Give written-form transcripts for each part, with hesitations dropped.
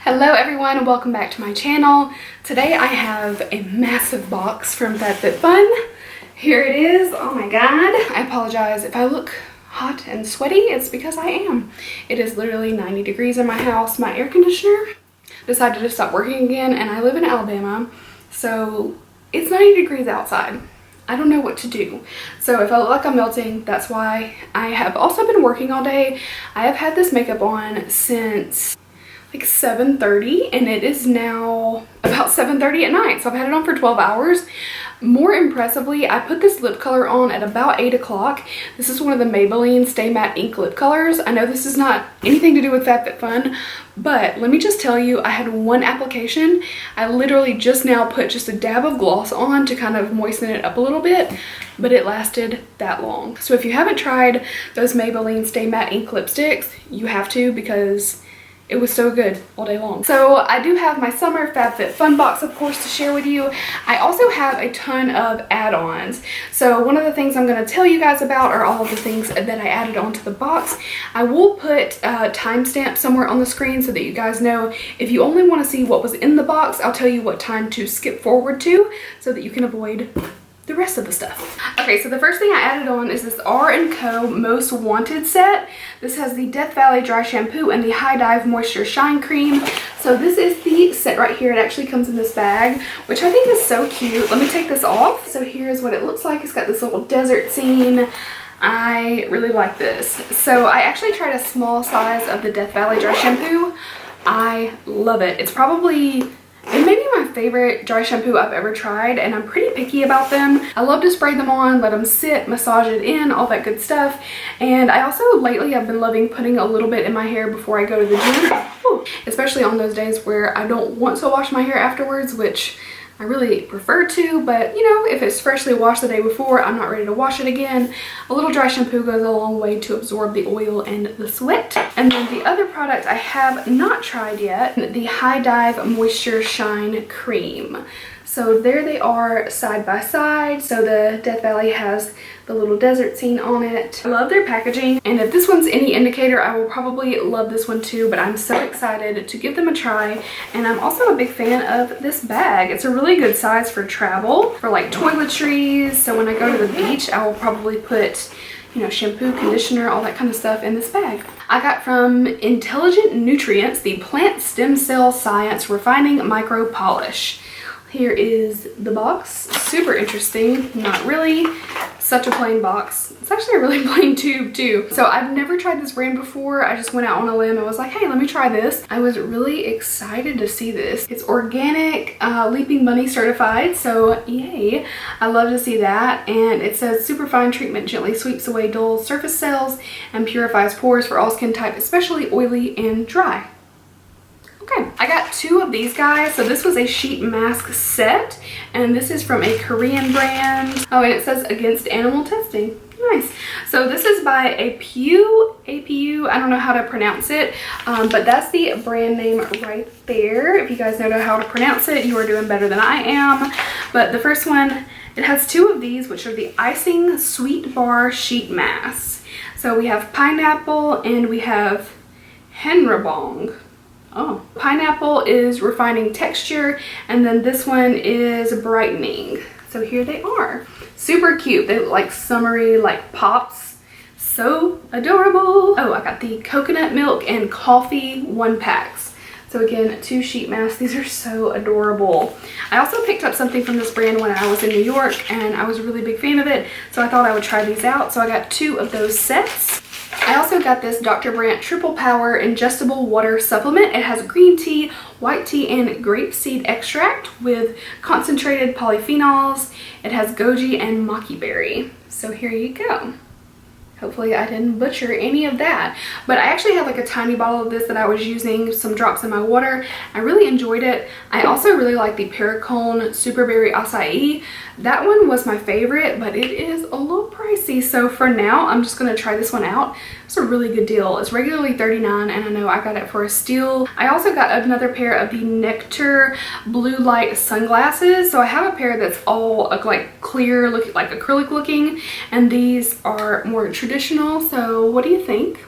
Hello everyone and welcome back to my channel. Today I have a massive box from Fabfitfun. Here it is. Oh my god. I apologize if I look hot and sweaty. It's because I am. It is literally 90 degrees in my house. My air conditioner decided to stop working again and I live in Alabama. So it's 90 degrees outside. I don't know what to do. So if I look like I'm melting, that's why. I have also been working all day. I have had this makeup on since like 7:30 and it is now about 7:30 at night, so I've had it on for 12 hours. More impressively, I put this lip color on at about 8 o'clock. This is one of the Maybelline Stay Matte Ink lip colors. I know this is not anything to do with Fabfitfun, but let me just tell you, I had one application. I literally just now put just a dab of gloss on to kind of moisten it up a little bit, but it lasted that long. So if you haven't tried those Maybelline Stay Matte Ink lipsticks, you have to, because it was so good all day long. So I do have my summer Fabfitfun box, of course, to share with you. I also have a ton of add-ons. So one of the things I'm going to tell you guys about are all of the things that I added onto the box. I will put timestamps somewhere on the screen so that you guys know if you only want to see what was in the box, I'll tell you what time to skip forward to so that you can avoid the rest of the stuff. Okay, so the first thing I added on is this R&Co Most Wanted set. This has the Death Valley Dry Shampoo and the High Dive Moisture Shine Cream. So this is the set right here. It actually comes in this bag, which I think is so cute. Let me take this off. So here's what it looks like. It's got this little desert scene. I really like this. So I actually tried a small size of the Death Valley Dry Shampoo. I love it. It's probably... it may be my favorite dry shampoo I've ever tried, and I'm pretty picky about them. I love to spray them on, let them sit, massage it in, all that good stuff. And I also lately have been loving putting a little bit in my hair before I go to the gym. Ooh. Especially on those days where I don't want to wash my hair afterwards, which I really prefer to, but you know, if it's freshly washed the day before, I'm not ready to wash it again. A little dry shampoo goes a long way to absorb the oil and the sweat. And then the other product I have not tried yet, the High Dive Moisture Shine Cream. So there they are side by side. So the Death Valley has the little desert scene on it. I love their packaging, and if this one's any indicator, I will probably love this one too, but I'm so excited to give them a try. And I'm also a big fan of this bag. It's a really good size for travel, for like toiletries. So when I go to the beach, I will probably put, you know, shampoo, conditioner, all that kind of stuff in this bag. I got from Intelligent Nutrients the Plant Stem Cell Science Refining Micro Polish. Here is the box. Super interesting. Not really. Such a plain box. It's actually a really plain tube too. So I've never tried this brand before. I just went out on a limb and was like, hey, let me try this. I was really excited to see this. It's organic, Leaping Bunny certified, so yay. I love to see that. And it says superfine treatment gently sweeps away dull surface cells and purifies pores for all skin type, especially oily and dry. Okay, I got two of these guys. So this was a sheet mask set, and this is from a Korean brand. Oh, and it says against animal testing. Nice. So this is by APU. I don't know how to pronounce it, but that's the brand name right there. If you guys know how to pronounce it, you are doing better than I am. But the first one, it has two of these, which are the Icing Sweet Bar Sheet Masks. So we have pineapple and we have henrebong. Oh, pineapple is refining texture, and then this one is brightening. So here they are. Super cute. They look like summery, like pops. So adorable. Oh, I got the coconut milk and coffee 1-packs. So again, 2 sheet masks. These are so adorable. I also picked up something from this brand when I was in New York, and I was a really big fan of it, so I thought I would try these out. So I got 2 of those sets. I also got this Dr. Brandt Triple Power Ingestible Water Supplement. It has green tea, white tea, and grapeseed extract with concentrated polyphenols. It has goji and maki berry. So here you go. Hopefully I didn't butcher any of that. But I actually have like a tiny bottle of this that I was using some drops in my water. I really enjoyed it. I also really like the Perricone Superberry Acai. That one was my favorite, but it is a little pricey. So for now, I'm just going to try this one out. It's a really good deal. It's regularly $39, and I know I got it for a steal. I also got another pair of the Nectar Blue Light sunglasses. So I have a pair that's all like clear, like acrylic looking, and these are more traditional. So what do you think?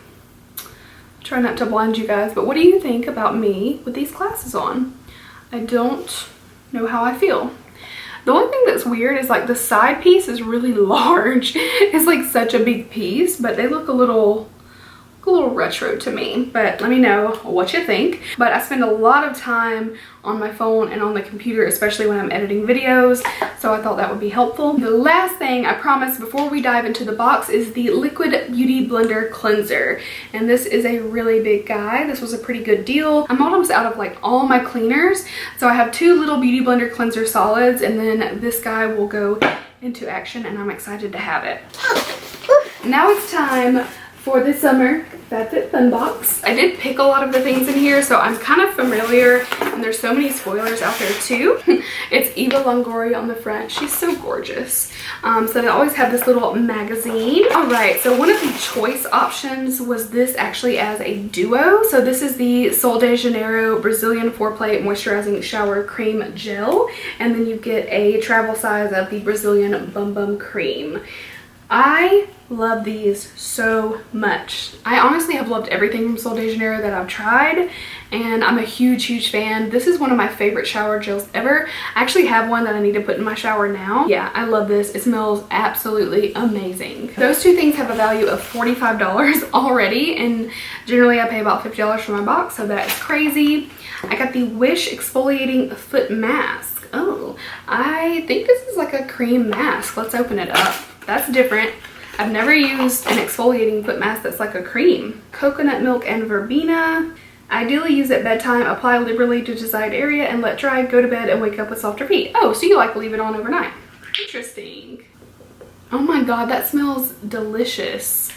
Try not to blind you guys, but what do you think about me with these glasses on? I don't know how I feel. The only thing that's weird is like the side piece is really large. It's like such a big piece, but they look a little retro to me. But let me know what you think. But I spend a lot of time on my phone and on the computer, especially when I'm editing videos, so I thought that would be helpful. The last thing I promise before we dive into the box is the Liquid Beauty Blender Cleanser, and this is a really big guy. This was a pretty good deal. I'm almost out of like all my cleaners, so I have 2 little Beauty Blender Cleanser solids, and then this guy will go into action, and I'm excited to have it. Now it's time for the summer Fabfitfun box. I did pick a lot of the things in here, so I'm kind of familiar, and there's so many spoilers out there too. It's Eva Longoria on the front. She's so gorgeous. So they always have this little magazine. All right, so one of the choice options was this actually as a duo. So this is the Sol de Janeiro Brazilian Foreplay Moisturizing Shower Cream Gel, and then you get a travel size of the Brazilian Bum Bum Cream. I love these so much. I honestly have loved everything from Sol de Janeiro that I've tried, and I'm a huge fan. This is one of my favorite shower gels ever. I actually have one that I need to put in my shower now. Yeah, I love this. It smells absolutely amazing. Those 2 things have a value of $45 already, and generally I pay about $50 for my box, so that's crazy. I got the Wish Exfoliating Foot Mask. Oh, I think this is like a cream mask. Let's open it up. That's different. I've never used an exfoliating foot mask that's like a cream. Coconut milk and verbena. Ideally use at bedtime, apply liberally to desired area and let dry, go to bed and wake up with softer feet. Oh, so you like leave it on overnight. Interesting. Oh my god, that smells delicious.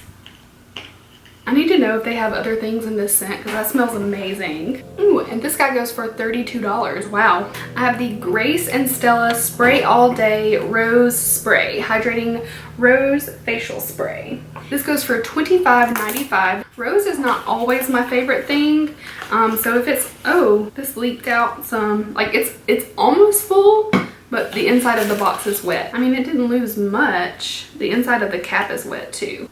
I need to know if they have other things in this scent because that smells amazing. Ooh, and this guy goes for $32. Wow. I have the Grace and Stella Spray All Day Rose Spray, Hydrating Rose Facial Spray. This goes for $25.95. Rose is not always my favorite thing. So if it's, oh, this leaked out some, like it's almost full, but the inside of the box is wet. I mean, it didn't lose much. The inside of the cap is wet too.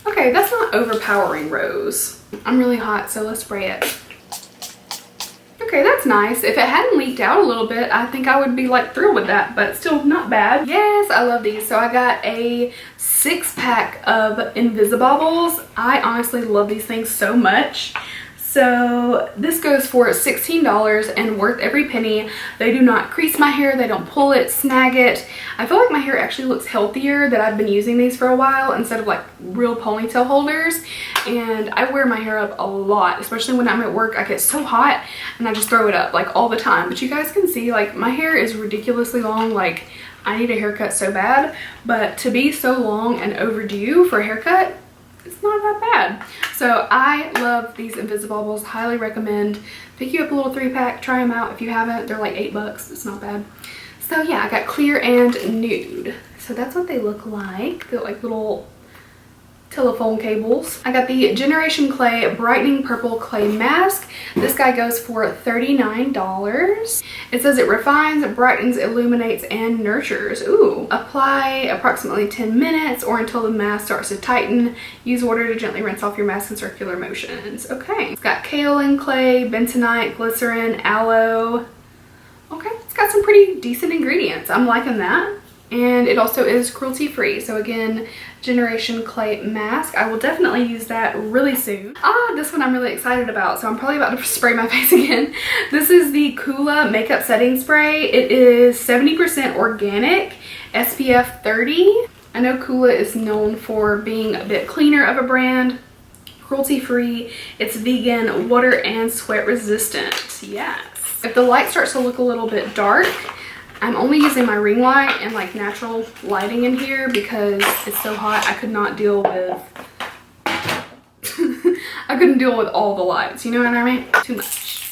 Okay, that's not overpowering rose. I'm really hot, so let's spray it. Okay, that's nice. If it hadn't leaked out a little bit, I think I would be like thrilled with that, but still not bad. Yes, I love these. So I got a 6-pack of Invisibobbles. I honestly love these things so much. So this goes for $16 and worth every penny. They do not crease my hair, they don't pull it, snag it. I feel like my hair actually looks healthier that I've been using these for a while instead of like real ponytail holders. And I wear my hair up a lot, especially when I'm at work. I get so hot and I just throw it up like all the time. But you guys can see like my hair is ridiculously long. Like I need a haircut so bad, but to be so long and overdue for a haircut, it's not that bad. So I love these Invisibobbles, highly recommend. Pick you up a little 3-pack, try them out if you haven't. They're like $8, it's not bad. So yeah, I got clear and nude. So that's what they look like. They're like little telephone cables. I got the Generation Clay Brightening Purple Clay Mask. This guy goes for $39. It says it refines, brightens, illuminates, and nurtures. Ooh. Apply approximately 10 minutes or until the mask starts to tighten. Use water to gently rinse off your mask in circular motions. Okay. It's got kaolin clay, bentonite, glycerin, aloe. Okay, it's got some pretty decent ingredients. I'm liking that. And it also is cruelty free. So again, Generation Clay Mask. I will definitely use that really soon. This one I'm really excited about. So I'm probably about to spray my face again. This is the Kula Makeup Setting Spray. It is 70% organic, SPF 30. I know Kula is known for being a bit cleaner of a brand. Cruelty free. It's vegan, water and sweat resistant. Yes. If the light starts to look a little bit dark, I'm only using my ring light and like natural lighting in here because it's so hot. I could not deal with I couldn't deal with all the lights, you know what I mean? Too much.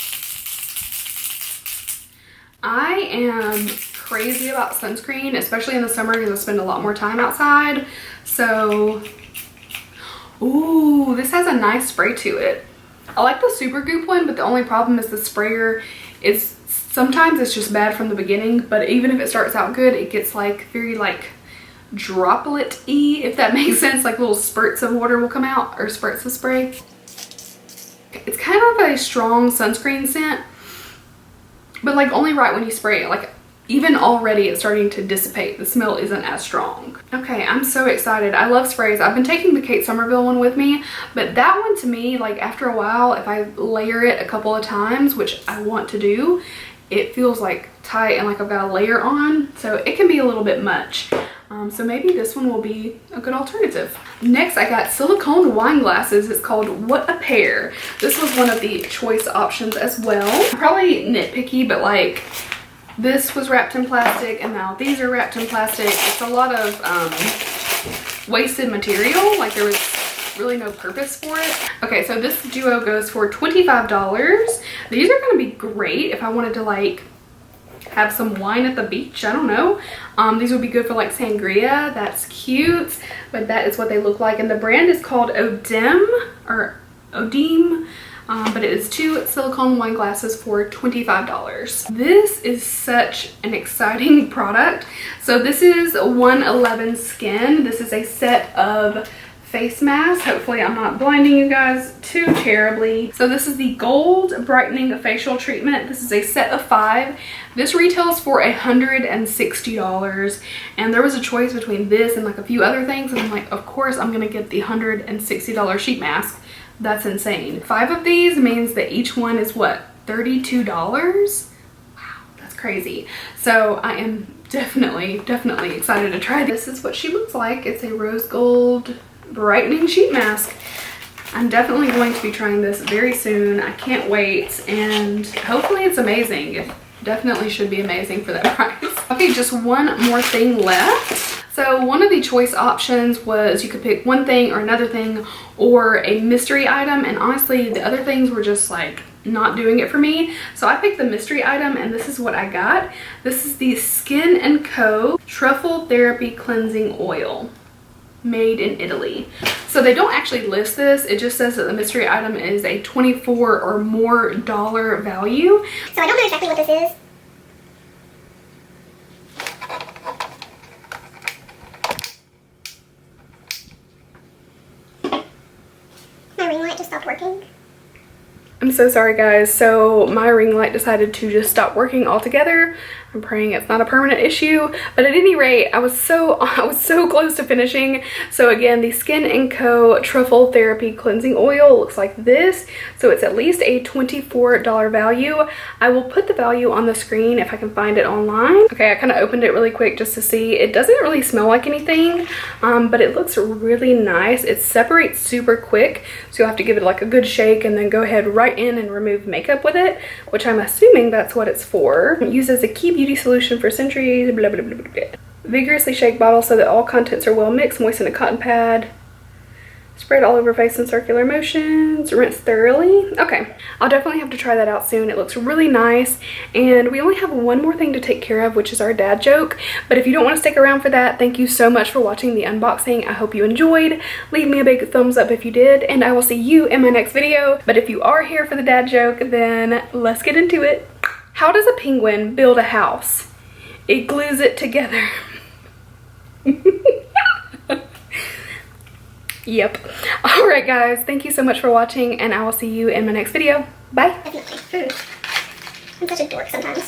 I am crazy about sunscreen, especially in the summer because I spend a lot more time outside. So, ooh, this has a nice spray to it. I like the Super Goop one, but the only problem is the sprayer is sometimes it's just bad from the beginning, but even if it starts out good, it gets like very like droplet-y, if that makes sense. Like little spurts of water will come out, or spurts of spray. It's kind of a strong sunscreen scent, but like only right when you spray it. Like even already it's starting to dissipate. The smell isn't as strong. Okay, I'm so excited. I love sprays. I've been taking the Kate Somerville one with me, but that one to me, like after a while, if I layer it a couple of times, which I want to do, it feels like tight and like I've got a layer on, so it can be a little bit much. So maybe this one will be a good alternative. Next, I got silicone wine glasses. It's called What a Pair. This was one of the choice options as well. I'm probably nitpicky, but like this was wrapped in plastic and now these are wrapped in plastic. It's a lot of wasted material. Like there was really no purpose for it. Okay, so this duo goes for $25. These are gonna be great if I wanted to like have some wine at the beach. I don't know. These would be good for like sangria. That's cute, but that is what they look like. And the brand is called Odem or Odem. But it is 2 silicone wine glasses for $25. This is such an exciting product. So this is 111 Skin. This is a set of face masks. Hopefully I'm not blinding you guys too terribly. So this is the Gold Brightening Facial Treatment. This is a set of 5. This retails for $160, and there was a choice between this and like a few other things, and I'm like, of course I'm gonna get the $160 sheet mask. That's insane. 5 of these means that each one is what, $32? Wow, that's crazy. So I am definitely excited to try this. This is what she looks like. It's a rose gold brightening sheet mask. I'm definitely going to be trying this very soon. I can't wait, and hopefully it's amazing. It definitely should be amazing for that price. Okay, just one more thing left. So one of the choice options was you could pick one thing or another thing or a mystery item, and honestly the other things were just like not doing it for me. So I picked the mystery item, and this is what I got. This is the Skin & Co. Truffle Therapy Cleansing Oil, made in Italy. So they don't actually list this. It just says that the mystery item is a $24 or more value. So I don't know exactly what this is. My ring light just stopped working. I'm so sorry guys. So my ring light decided to just stop working altogether. I'm praying it's not a permanent issue, but at any rate, I was so close to finishing. So again, the Skin & Co. Truffle Therapy Cleansing Oil looks like this. So it's at least a $24 value. I will put the value on the screen if I can find it online. Okay, I kind of opened it really quick just to see. It doesn't really smell like anything, but it looks really nice. It separates super quick, so you'll have to give it like a good shake and then go ahead right in and remove makeup with it, which I'm assuming that's what it's for. It uses a key beauty solution for centuries, blah, blah, blah, blah, blah. Vigorously shake bottle so that all contents are well mixed. Moisten a cotton pad. Spread all over face in circular motions. Rinse thoroughly. Okay, I'll definitely have to try that out soon. It looks really nice. And we only have one more thing to take care of, which is our dad joke. But if you don't want to stick around for that, thank you so much for watching the unboxing. I hope you enjoyed. Leave me a big thumbs up if you did, and I will see you in my next video. But if you are here for the dad joke, then let's get into it. How does a penguin build a house? It glues it together. Yep. Alright guys, thank you so much for watching, and I will see you in my next video. Bye. I'm such a dork sometimes.